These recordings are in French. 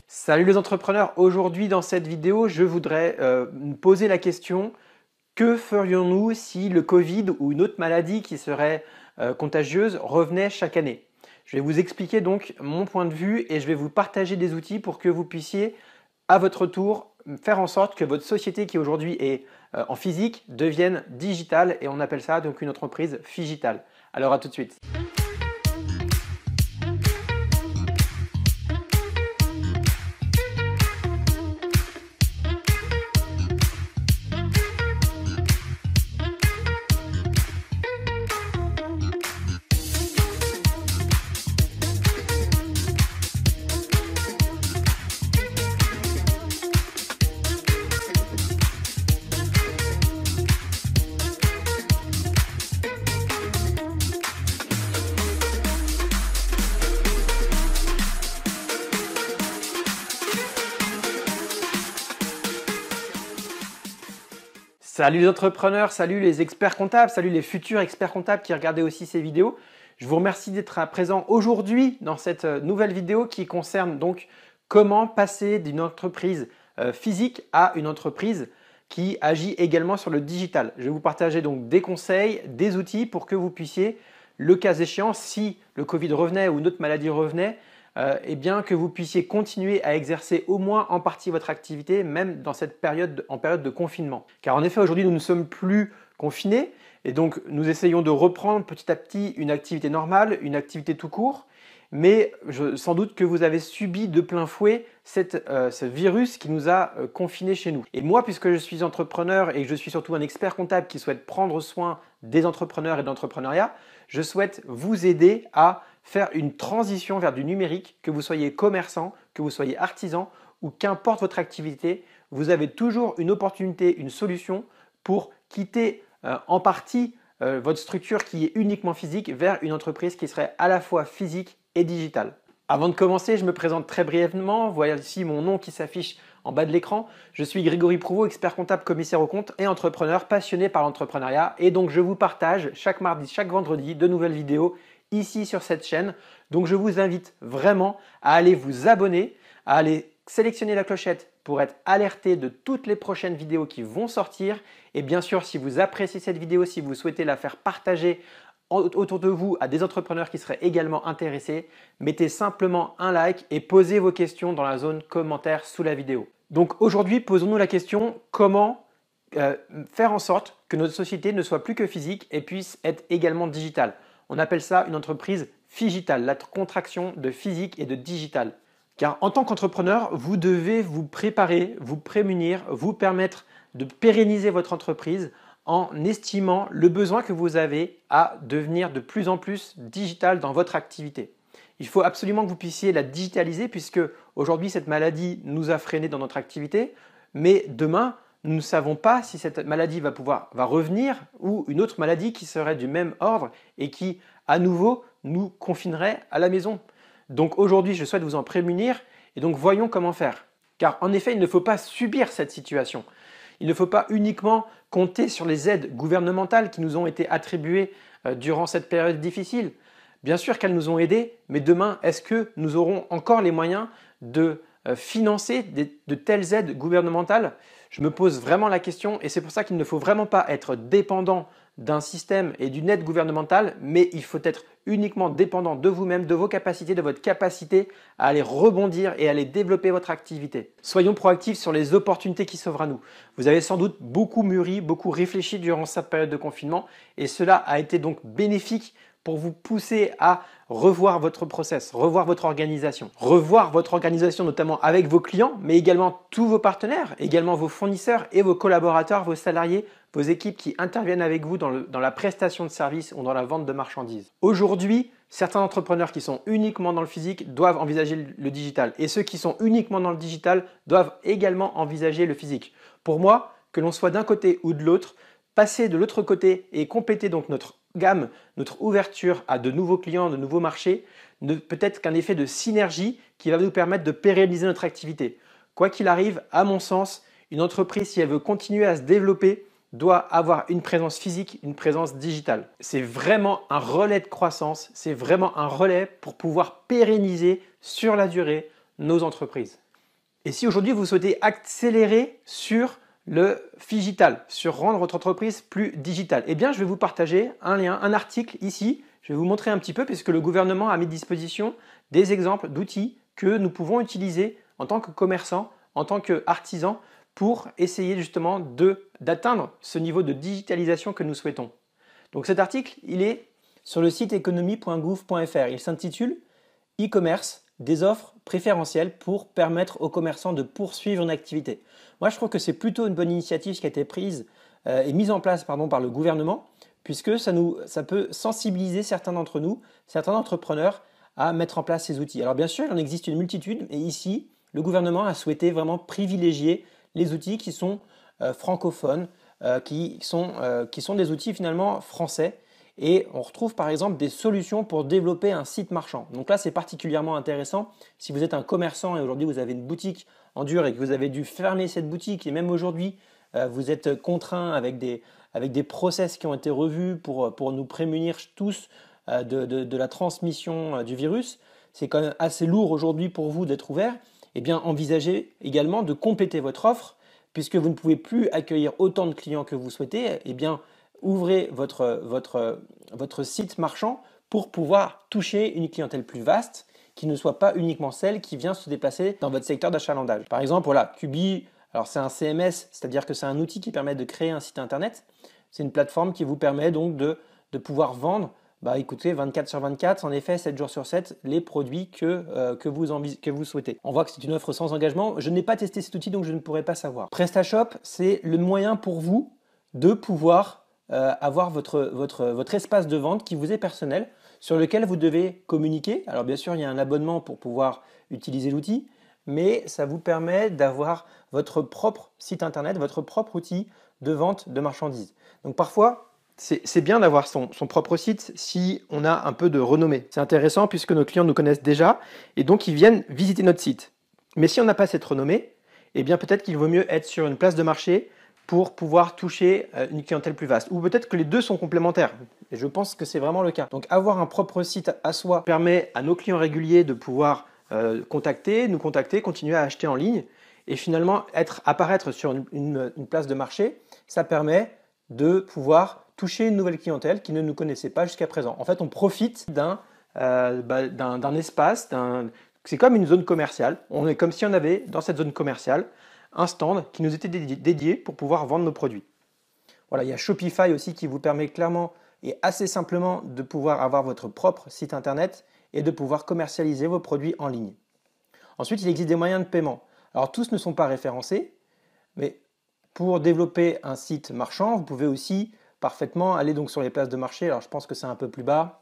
Salut les entrepreneurs, aujourd'hui dans cette vidéo je voudrais me poser la question: que ferions-nous si le Covid ou une autre maladie qui serait contagieuse revenait chaque année? Je vais vous expliquer donc mon point de vue et je vais vous partager des outils pour que vous puissiez à votre tour faire en sorte que votre société qui aujourd'hui est en physique devienne digitale, et on appelle ça donc une entreprise phigitale. Alors à tout de suite. Salut les entrepreneurs, salut les experts comptables, salut les futurs experts comptables qui regardaient aussi ces vidéos. Je vous remercie d'être présent aujourd'hui dans cette nouvelle vidéo qui concerne donc comment passer d'une entreprise physique à une entreprise qui agit également sur le digital. Je vais vous partager donc des conseils, des outils pour que vous puissiez, le cas échéant, si le Covid revenait ou une autre maladie revenait, eh bien que vous puissiez continuer à exercer au moins en partie votre activité, même dans cette période, en période de confinement. Car en effet, aujourd'hui, nous ne sommes plus confinés et donc nous essayons de reprendre petit à petit une activité normale, une activité tout court. Mais sans doute que vous avez subi de plein fouet ce virus qui nous a confinés chez nous. Et moi, puisque je suis entrepreneur et que je suis surtout un expert comptable qui souhaite prendre soin des entrepreneurs et de l'entrepreneuriat, je souhaite vous aider à faire une transition vers du numérique, que vous soyez commerçant, que vous soyez artisan ou qu'importe votre activité, vous avez toujours une opportunité, une solution pour quitter en partie votre structure qui est uniquement physique vers une entreprise qui serait à la fois physique et digitale. Avant de commencer, je me présente très brièvement. Voilà ici mon nom qui s'affiche en bas de l'écran. Je suis Grégory Prouveau, expert comptable, commissaire aux comptes et entrepreneur passionné par l'entrepreneuriat. Et donc je vous partage chaque mardi, chaque vendredi de nouvelles vidéos ici sur cette chaîne. Donc je vous invite vraiment à aller vous abonner, à aller sélectionner la clochette pour être alerté de toutes les prochaines vidéos qui vont sortir. Et bien sûr, si vous appréciez cette vidéo, si vous souhaitez la faire partager autour de vous à des entrepreneurs qui seraient également intéressés, mettez simplement un like et posez vos questions dans la zone commentaire sous la vidéo. Donc aujourd'hui, posons-nous la question: comment faire en sorte que notre société ne soit plus que physique et puisse être également digitale? On appelle ça une entreprise phigitale, la contraction de physique et de digital. Car en tant qu'entrepreneur, vous devez vous préparer, vous prémunir, vous permettre de pérenniser votre entreprise en estimant le besoin que vous avez à devenir de plus en plus digital dans votre activité. Il faut absolument que vous puissiez la digitaliser puisque aujourd'hui cette maladie nous a freinés dans notre activité, mais demain nous ne savons pas si cette maladie va revenir ou une autre maladie qui serait du même ordre et qui à nouveau nous confinerait à la maison. Donc aujourd'hui je souhaite vous en prémunir et donc voyons comment faire. Car en effet il ne faut pas subir cette situation. Il ne faut pas uniquement compter sur les aides gouvernementales qui nous ont été attribuées durant cette période difficile. Bien sûr qu'elles nous ont aidés, mais demain, est-ce que nous aurons encore les moyens de financer de telles aides gouvernementales? Je me pose vraiment la question et c'est pour ça qu'il ne faut vraiment pas être dépendant d'un système et d'une aide gouvernementale, mais il faut être uniquement dépendant de vous-même, de vos capacités, de votre capacité à aller rebondir et à aller développer votre activité. Soyons proactifs sur les opportunités qui s'offrent à nous. Vous avez sans doute beaucoup mûri, beaucoup réfléchi durant cette période de confinement et cela a été donc bénéfique pour vous pousser à revoir votre process, revoir votre organisation notamment avec vos clients, mais également tous vos partenaires, également vos fournisseurs et vos collaborateurs, vos salariés, vos équipes qui interviennent avec vous dans la prestation de services ou dans la vente de marchandises. Aujourd'hui, certains entrepreneurs qui sont uniquement dans le physique doivent envisager le digital et ceux qui sont uniquement dans le digital doivent également envisager le physique. Pour moi, que l'on soit d'un côté ou de l'autre, passer de l'autre côté et compléter donc notre gamme, notre ouverture à de nouveaux clients, de nouveaux marchés, ne peut être qu'un effet de synergie qui va nous permettre de pérenniser notre activité. Quoi qu'il arrive, à mon sens, une entreprise, si elle veut continuer à se développer, doit avoir une présence physique, une présence digitale. C'est vraiment un relais de croissance, c'est vraiment un relais pour pouvoir pérenniser sur la durée nos entreprises. Et si aujourd'hui vous souhaitez accélérer sur le phygital, sur rendre votre entreprise plus digitale, eh bien je vais vous partager un lien, un article ici. Je vais vous montrer un petit peu puisque le gouvernement a mis à disposition des exemples d'outils que nous pouvons utiliser en tant que commerçants, en tant qu'artisans pour essayer justement d'atteindre ce niveau de digitalisation que nous souhaitons. Donc cet article, il est sur le site economie.gouv.fr. Il s'intitule E-commerce, des offres préférentielles pour permettre aux commerçants de poursuivre une activité. Moi, je trouve que c'est plutôt une bonne initiative qui a été prise et mise en place par le gouvernement, puisque ça peut sensibiliser certains d'entre nous, certains entrepreneurs, à mettre en place ces outils. Alors bien sûr, il en existe une multitude, et ici, le gouvernement a souhaité vraiment privilégier les outils qui sont francophones, qui sont des outils finalement français. Et on retrouve par exemple des solutions pour développer un site marchand. Donc là, c'est particulièrement intéressant. Si vous êtes un commerçant et aujourd'hui vous avez une boutique en dur et que vous avez dû fermer cette boutique et même aujourd'hui vous êtes contraint avec des process qui ont été revus pour nous prémunir tous de la transmission du virus, c'est quand même assez lourd aujourd'hui pour vous d'être ouvert. Eh bien, envisagez également de compléter votre offre puisque vous ne pouvez plus accueillir autant de clients que vous souhaitez. Eh bien, ouvrez votre site marchand pour pouvoir toucher une clientèle plus vaste qui ne soit pas uniquement celle qui vient se déplacer dans votre secteur d'achalandage. Par exemple, voilà, Kubi, alors c'est un CMS, c'est-à-dire que c'est un outil qui permet de créer un site internet. C'est une plateforme qui vous permet donc de pouvoir vendre, écoutez, 24/24, en effet, 7 jours sur 7, les produits que vous souhaitez. On voit que c'est une offre sans engagement. Je n'ai pas testé cet outil, donc je ne pourrais pas savoir. PrestaShop, c'est le moyen pour vous de pouvoir avoir votre espace de vente qui vous est personnel, sur lequel vous devez communiquer. Alors bien sûr, il y a un abonnement pour pouvoir utiliser l'outil, mais ça vous permet d'avoir votre propre site internet, votre propre outil de vente de marchandises. Donc parfois, c'est bien d'avoir son propre site si on a un peu de renommée. C'est intéressant puisque nos clients nous connaissent déjà et donc ils viennent visiter notre site. Mais si on n'a pas cette renommée, eh bien peut-être qu'il vaut mieux être sur une place de marché pour pouvoir toucher une clientèle plus vaste. Ou peut-être que les deux sont complémentaires. Et je pense que c'est vraiment le cas. Donc avoir un propre site à soi permet à nos clients réguliers de pouvoir nous contacter, continuer à acheter en ligne. Et finalement, apparaître sur une place de marché, ça permet de pouvoir toucher une nouvelle clientèle qui ne nous connaissait pas jusqu'à présent. En fait, on profite d'un espace, c'est comme une zone commerciale. On est comme si on avait dans cette zone commerciale un stand qui nous était dédié pour pouvoir vendre nos produits. Voilà, il y a Shopify aussi qui vous permet clairement et assez simplement de pouvoir avoir votre propre site internet et de pouvoir commercialiser vos produits en ligne. Ensuite, il existe des moyens de paiement. Alors tous ne sont pas référencés, mais pour développer un site marchand, vous pouvez aussi parfaitement aller donc sur les places de marché. Alors je pense que c'est un peu plus bas.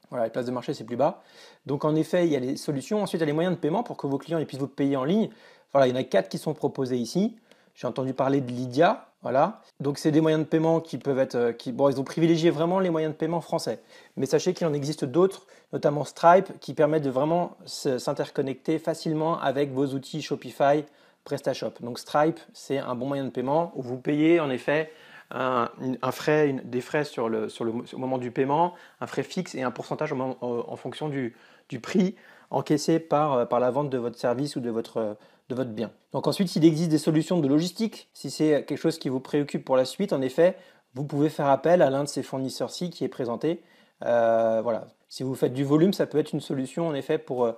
Voilà, les places de marché, c'est plus bas. Donc en effet, il y a les solutions. Ensuite, il y a les moyens de paiement pour que vos clients puissent vous payer en ligne. Voilà, il y en a 4 qui sont proposés ici. J'ai entendu parler de Lydia. Voilà. Donc c'est des moyens de paiement qui peuvent être... ils ont privilégié vraiment les moyens de paiement français. Mais sachez qu'il en existe d'autres, notamment Stripe, qui permettent de vraiment s'interconnecter facilement avec vos outils Shopify, PrestaShop. Donc Stripe, c'est un bon moyen de paiement où vous payez en effet des frais au moment du paiement, un frais fixe et un pourcentage en fonction du prix encaissé par la vente de votre service ou de votre bien. Donc ensuite, il existe des solutions de logistique. Si c'est quelque chose qui vous préoccupe pour la suite, en effet, vous pouvez faire appel à l'un de ces fournisseurs-ci qui est présenté. Voilà. Si vous faites du volume, ça peut être une solution en effet pour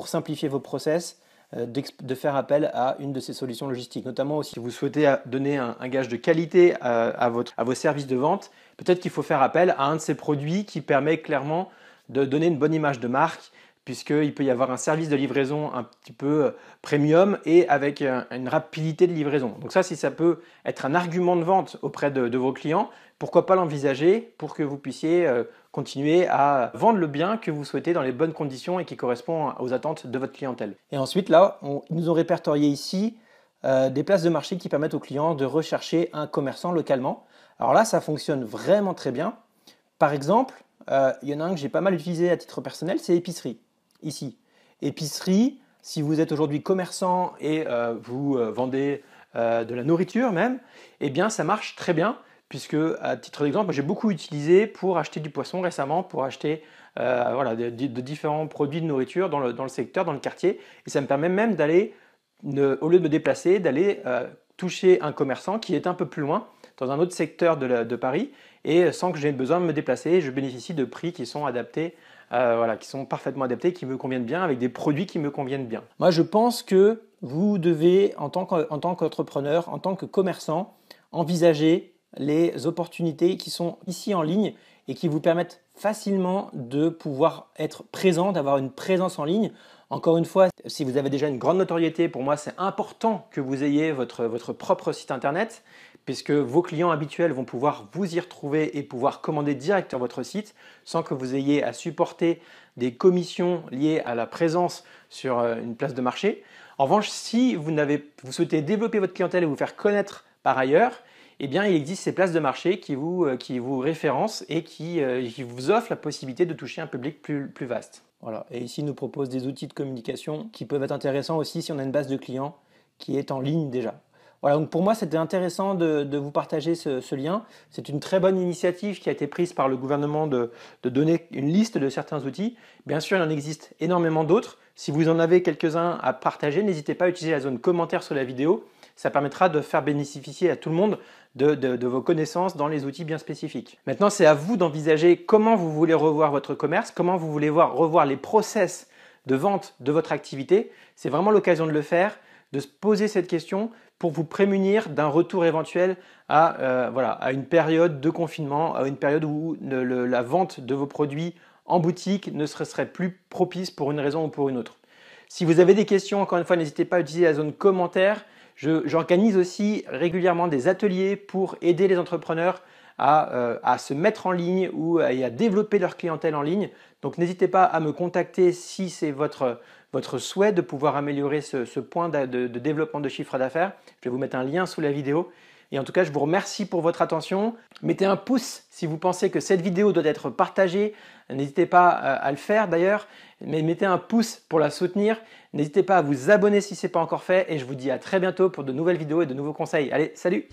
simplifier vos process, de faire appel à une de ces solutions logistiques. Notamment aussi, si vous souhaitez donner un gage de qualité à vos services de vente, peut-être qu'il faut faire appel à un de ces produits qui permet clairement de donner une bonne image de marque, puisqu'il peut y avoir un service de livraison un petit peu premium et avec une rapidité de livraison. Donc ça, si ça peut être un argument de vente auprès de vos clients, pourquoi pas l'envisager pour que vous puissiez continuer à vendre le bien que vous souhaitez dans les bonnes conditions et qui correspond aux attentes de votre clientèle. Et ensuite, là, ils nous ont répertorié ici des places de marché qui permettent aux clients de rechercher un commerçant localement. Alors là, ça fonctionne vraiment très bien. Par exemple, il y en a un que j'ai pas mal utilisé à titre personnel, c'est Épicerie. Ici, Épicerie, si vous êtes aujourd'hui commerçant et vous vendez de la nourriture même, eh bien ça marche très bien. Puisque, à titre d'exemple, j'ai beaucoup utilisé pour acheter du poisson récemment, pour acheter voilà, de différents produits de nourriture dans le secteur, dans le quartier. Et ça me permet même d'aller, au lieu de me déplacer, d'aller toucher un commerçant qui est un peu plus loin, dans un autre secteur de Paris, et sans que j'aie besoin de me déplacer, je bénéficie de prix qui sont adaptés, voilà, qui sont parfaitement adaptés, qui me conviennent bien, avec des produits qui me conviennent bien. Moi, je pense que vous devez, en tant qu'entrepreneur, en tant que commerçant, envisager les opportunités qui sont ici en ligne et qui vous permettent facilement de pouvoir être présent, d'avoir une présence en ligne. Encore une fois, si vous avez déjà une grande notoriété, pour moi, c'est important que vous ayez votre propre site internet, puisque vos clients habituels vont pouvoir vous y retrouver et pouvoir commander direct sur votre site sans que vous ayez à supporter des commissions liées à la présence sur une place de marché. En revanche, si vous souhaitez développer votre clientèle et vous faire connaître par ailleurs, eh bien, il existe ces places de marché qui vous référencent et qui vous offrent la possibilité de toucher un public plus vaste. Voilà. Et ici, il nous propose des outils de communication qui peuvent être intéressants aussi si on a une base de clients qui est en ligne déjà. Voilà, donc pour moi, c'était intéressant de vous partager ce lien. C'est une très bonne initiative qui a été prise par le gouvernement de donner une liste de certains outils. Bien sûr, il en existe énormément d'autres. Si vous en avez quelques-uns à partager, n'hésitez pas à utiliser la zone commentaire sur la vidéo. Ça permettra de faire bénéficier à tout le monde de vos connaissances dans les outils bien spécifiques. Maintenant, c'est à vous d'envisager comment vous voulez revoir votre commerce, comment vous voulez revoir les process de vente de votre activité. C'est vraiment l'occasion de le faire, de se poser cette question pour vous prémunir d'un retour éventuel à une période de confinement, à une période où la vente de vos produits en boutique ne serait plus propice pour une raison ou pour une autre. Si vous avez des questions, encore une fois, n'hésitez pas à utiliser la zone commentaire. J'organise aussi régulièrement des ateliers pour aider les entrepreneurs à se mettre en ligne et à développer leur clientèle en ligne. Donc n'hésitez pas à me contacter si c'est votre souhait de pouvoir améliorer ce point de développement de chiffre d'affaires. Je vais vous mettre un lien sous la vidéo. Et en tout cas, je vous remercie pour votre attention. Mettez un pouce si vous pensez que cette vidéo doit être partagée. N'hésitez pas à le faire d'ailleurs, mais mettez un pouce pour la soutenir. N'hésitez pas à vous abonner si ce n'est pas encore fait. Et je vous dis à très bientôt pour de nouvelles vidéos et de nouveaux conseils. Allez, salut!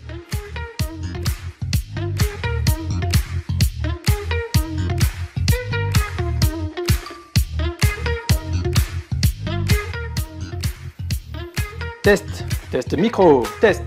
Test micro, test.